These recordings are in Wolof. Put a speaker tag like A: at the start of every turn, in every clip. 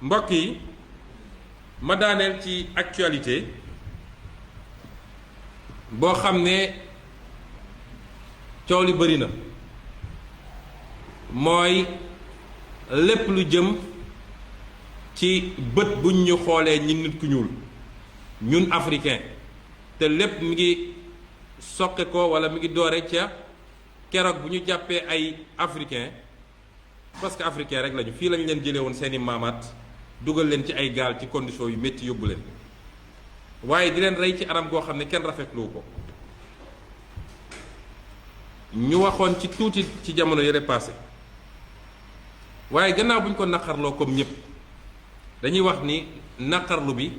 A: mbokk yi ma daaneel ci actualité boo xam ne coow li bëri na mooy lépp lu jëm ci bët buñ ñu xoolee ñi nit ku ñuul ñun africain te lépp mi ngi soqe ko wala mi ngi doore ca keroog bu ñu jàppee ay africain parce que africain rek lañu fii lañ leen jëlee woon seeni maamaat dugal leen ci ay gaal ci condition yu métti yóbbu leen waaye di leen rey ci anam goo xam ne kenn rafetlu ko ñu waxoon ci tuuti ci jamono yële passé waaye gannaaw bu ñu ko naqarloo comme ñëpp dañuy wax ni naqarlu bi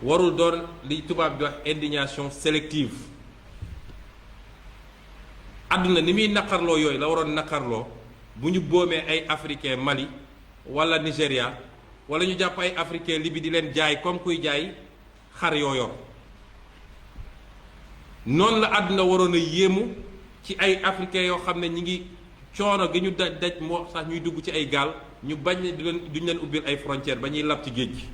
A: warul doon li tubaab di wax indignation sélective àdduna ni muy naqarloo yooyu la waroon naqarloo bu ñu boomee ay africain Mali wala Nigéria wala ñu jàpp ay africain Libye di leen jaay comme kuy jaay xar yooyor noonu la àdduna waroon a yéemu ci ay africain yoo xam ne ñi ngi coono gi ñu daj moo sax ñuy dugg ci ay gaal ñu bañ ne duñ leen ubbil ay frontières ba ñuy lab ci géej gi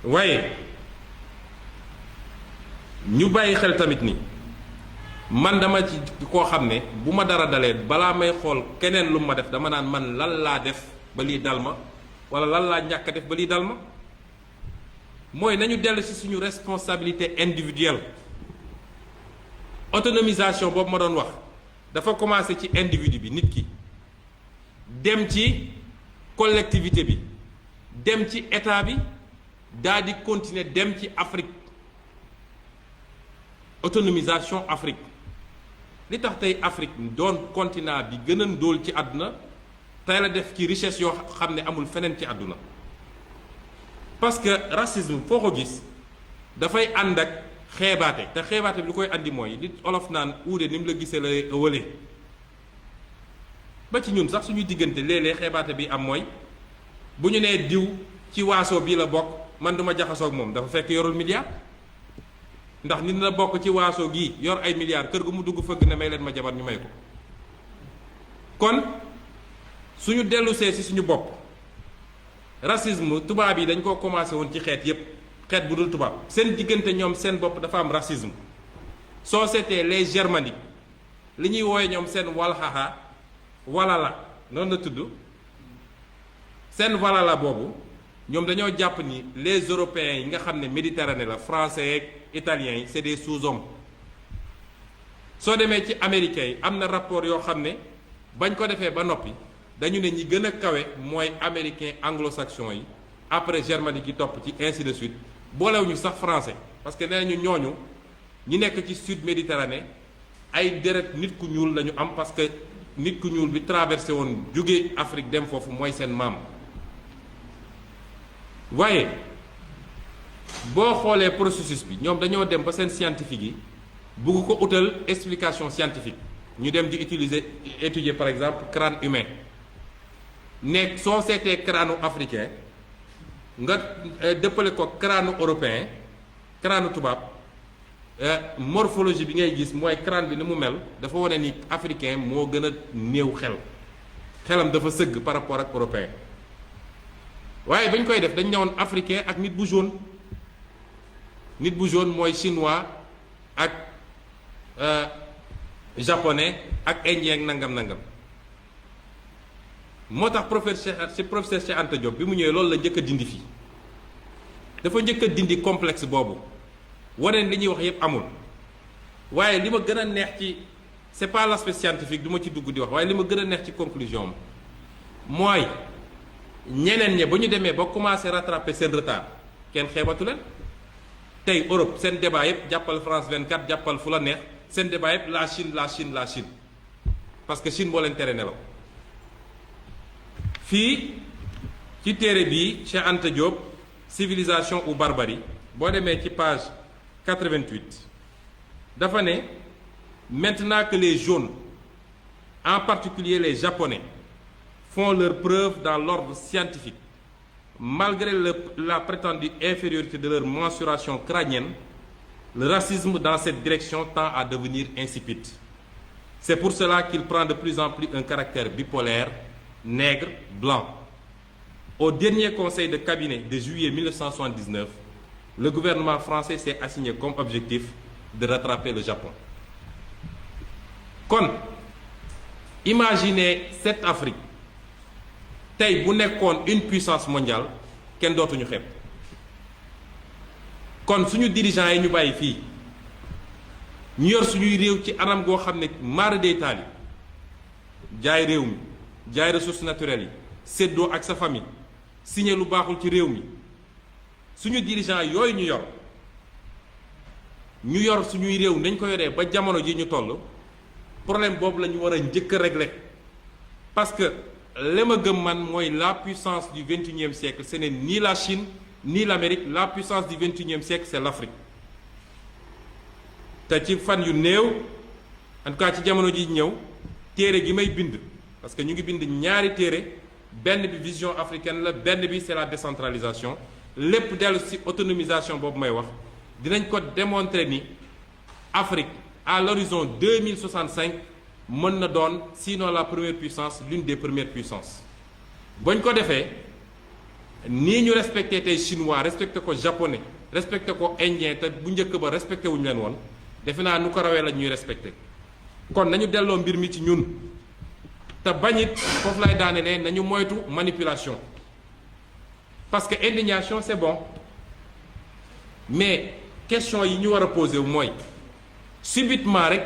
A: waaye ñu bàyyi xel tamit ni man dama ci koo xam ne bu ma dara dalee balaa may xool keneen lu ma def dama naan man lan laa def ba lii dal ma wala lan laa ñàkk a def ba lii dal ma mooy nañu dellu ci suñu responsabilité individuelle autonomisation boobu ma doon wax dafa commencé ci individu bi nit ki dem ci collectivité bi dem ci état bi daal di continuer dem ci Afrique autonomisation Afrique li tax tey Afrique doon continent bi gën a ndóol ci àdduna tey la def ci richesse yoo xam ne amul feneen ci àdduna parce que racisme foo ko gis dafay ànd ak xeebaate te xeebaate bi lu koy andi mooy li olof naan uude ni mu la gisee la wële ba ci ñun sax suñuy diggante léeg-léeg xeebaate bi am mooy bu ñu nee diw ci waaso bii la bokk man duma jaxasoo ak moom dafa fekk yorul milliard ndax nit na bokk ci waaso gii yor ay milliards kër gu mu dugg fëgg ne may leen ma jabar ñu may ko kon suñu dellusee ci suñu bopp racisme tubaab yi dañ koo commencé woon ci xeet yépp xeet bu dul tubaab seen diggante ñoom seen bopp dafa am racisme soo seetee les germaniques li ñuy wooye ñoom seen walxaxa walala noonu la tudd seen walala boobu ñoom dañoo jàpp ni les européens yi nga xam ne méditerranée la français yeeg italiens yi c'est des sous-hommes soo demee ci américains yi am na rapport yoo xam ne bañ ko defee ba noppi dañu ne ñi gën a kawe mooy américain anglo-saxon yi après germanique yi topp ci ainsi de suite boolewuñu sax français parce que nee nañu ñooñu ñi nekk ci sud méditerranée ay deret nit ku ñuul lañu am parce que nit ku ñuul bi traversé woon jóge Afrique dem foofu mooy seen maam waaye boo xoolee processus bi ñoom dañoo dem ba seen scientifique yi bugg ko utal explication scientifique ñu dem di étudier par exemple crâne humain ne soo seetee crâne africain nga dëppale ko crâne européen crâne tubaab morphologie bi ngay gis mooy crâne bi ni mu mel dafa wane ni africain moo gën a néew xelam dafa sëgg par rapport ak européen waaye ba ñu koy def dañ ñëwoon africain ak nit bu jaune mooy chinois ak japonais ak indien ak nangam moo tax professeur Cheikh Anta Diop bi mu ñëwee loolu la njëkk a dindi fii dafa njëkk a dindi complexe boobu wane li ñuy wax yépp amul waaye li ma gën a neex ci c'est pas l'aspect scientifique du ma ci dugg di wax waaye li ma gën a neex ci conclusion am mooy ñeneen ñe ba ñu demee ba commencé rattraper seen retard kenn xeebatu leen tey Europe seen débat yépp jàppal France 24 jàppal fu la neex seen débat yépp la Chine parce que Chine moo leen tere nelaw fii ci téere bii Cheikh Anta Diop civilisation ou barbarie boo demee ci page 88 dafa ne maintenant que les jaunes en particulier les japonais font leurs preuves dans l'ordre scientifique malgré la prétendue infériorité de leur mensuration crânienne le racisme dans cette direction tend à devenir insipide c'est pour cela qu'il prend de plus en plus un caractère bipolaire nègre blanc Au dernier conseil de cabinet de juillet 1979, le gouvernement français s'est assigné comme objectif de rattraper le Japon. Kon, imaginez cette Afrique tey bu nekkoon une puissance mondiale kenn dootuñu xeeb. Kon suñu dirigeants yi ñu bàyyi fii ñu yor suñuy réew ci anam goo xam ne mara day taali jaay réew mi jaay ressources naturelles yi séddoo ak sa famille signé lu baaxul ci réew mi suñu dirigeants yooyu ñu yor suñuy réew nañ ko yoree ba jamono ji ñu toll problème boobu la ñu war a njëkk a régler parce que li ma gëm man mooy la puissance du 21e siècle ce n'est ni la Chine ni l'Amérique. La puissance du 21e siècle c'est l'Afrique te ci fan yu néew en tout cas ci jamono ji ñëw téere gi may bind parce que ñu ngi bind ñaari téere benn bi vision africaine la benn bi c'est la décentralisation lépp dellu ci autonomisation boobu may wax dinañ ko démontrer ni Afrique à l'horizon 2065 mën na doon sinon la première puissance l'une des premières puissances bañ ko defee nii ñu respecté tey chinois respecté ko japonais respecté ko indien te bu njëkk ba respecté wuñu leen woon defe naa nu ko rawee la ñuy respecté kon nañu delloo mbir mi ci ñun te bañit foofu lay daanelee nañu moytu manipulation parce que indignation c'est bon mais question yi ñu war a posé wu mooy subitement rek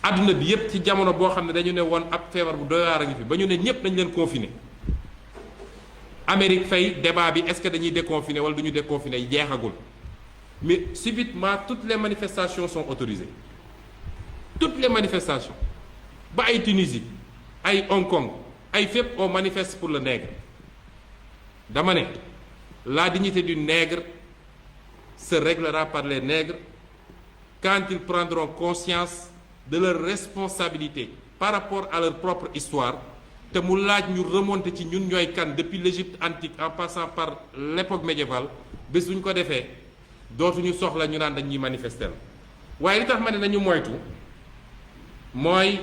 A: adduna bi yépp ci jamono boo xam ne dañu ne woon ab feebar bu doy waar a ngi fi ba ñu ne ñépp dañu leen confiner Amérique fay débat bi est-ce que dañuy déconfiner wala duñu déconfiner jeexagul mais subitement toutes les manifestations sont autorisées toutes les manifestations ba ay Tunisie ay Hong Kong ay fépp on manifeste pour le nègre dama ne la dignité du nègre se réglera par les nègres quand ils prendront conscience de leur responsabilité par rapport à leur propre histoire te mu laaj ñu remonter ci ñun ñooy kan depuis l'Égypte antique en passant par l'époque médiévale bés bu ñu ko defee dootuñu soxla ñu naan dañuy manifester waaye li tax ma ne nañu moytu mooy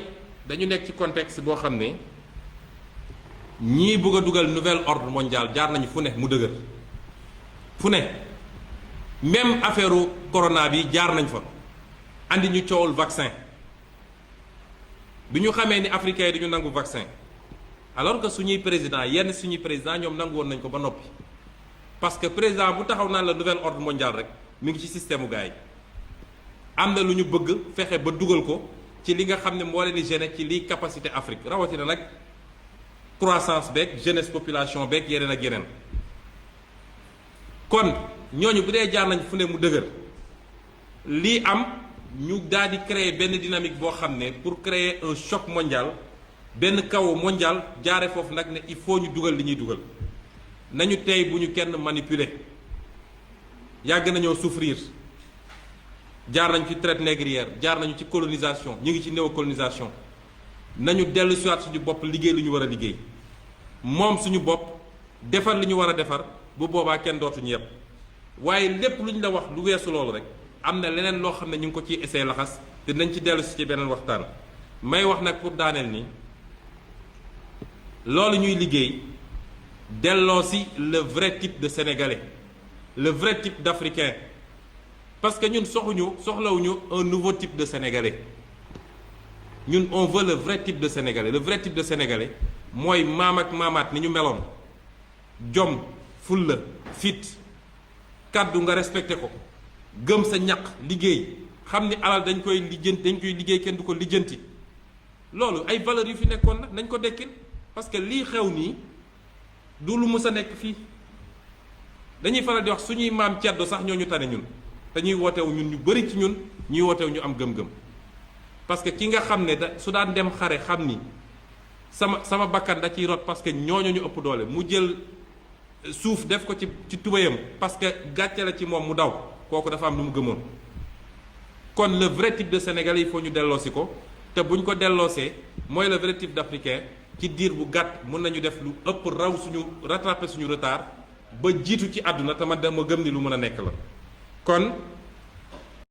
A: dañu nekk ci contexte boo xam ne ñii bëgg a dugal nouvel ordre mondial jaar nañu fu ne mu dëgër fu ne même affaire corona bi jaar nañ fa andi ñu coowul vaccin bi ñu xamee ni africains yi duñu nangu vaccin alors que suñuy président yenn suñuy président ñoom nangu woon nañ ko ba noppi parce que président bu taxaw naan la nouvel ordre mondial rek mi ngi ci système u gars yi am na lu ñu bëgg fexe ba dugal ko ci li nga xam ne moo leen di gêner ci liy capacité Afrique rawatina nag croissance beeg jeunesse population beeg yeneen ak yeneen kon ñooñu bu dee jaar nañ fu ne mu dëgër lii am ñu daal di créer benn dynamique boo xam ne pour créer un choc mondial benn chaos mondial jaare foofu nag ne il faut ñu dugal li ñuy dugal nañu tey bu ñu kenn manipuler yàgg nañoo souffrir jaar nañ ci traite négrière jaar nañu ci colonisation ñu ngi ci néocolonisation nañu dellu siwaat suñu bopp liggéey lu ñu war a liggéey moom suñu bopp defar li ñu war a defar bu boobaa kenn dootuñu yépp waaye lépp lu ñu la wax lu weesu loolu rek am na leneen loo xam ne ñu ngi ko ciy essayé laxas te nañ ci dellu si ci beneen waxtaan may wax nag pour daaneel ni loolu ñuy liggéey delloo si le vrai type de sénégalais le vrai type d'africain parce que ñun soxlawuñu un nouveau type de sénégalais ñun on veut le vrai type de sénégalais le vrai type de sénégalais mooy maam ak maamaat ni ñu meloon jom fulla fit kàddu nga respecté ko gëm sa ñaq liggéey xam ni alal dañ koy liggéey kenn du ko lijjanti loolu ay valeurs yu fi nekkoon na nañ ko dekkil parce que lii xew nii du lu mës a nekk fii dañuy faral di wax suñuy maam ceddo sax ñoo ñu tane ñun te ñuy wootewu ñun ñu bari ci ñun ñuy wootewu ñu am gëm-gëm parce que ki nga xam ne su daan dem xare xam ni sama bakkan da ciy rot parce que ñooñu ñu ëpp doole mu jël suuf def ko ci tubayam parce que gàcce la ci moom mu daw kooku dafa am lu mu gëmoon kon le vrai type de sénégalais il faut ñu delloosi ko te buñ ko delloosee mooy le vrai type d'africain ci diir bu gàtt mën nañu def lu ëpp raw rattraper suñu retard ba jiitu ci àdduna te ma gëm ni lu mën a nekk la kon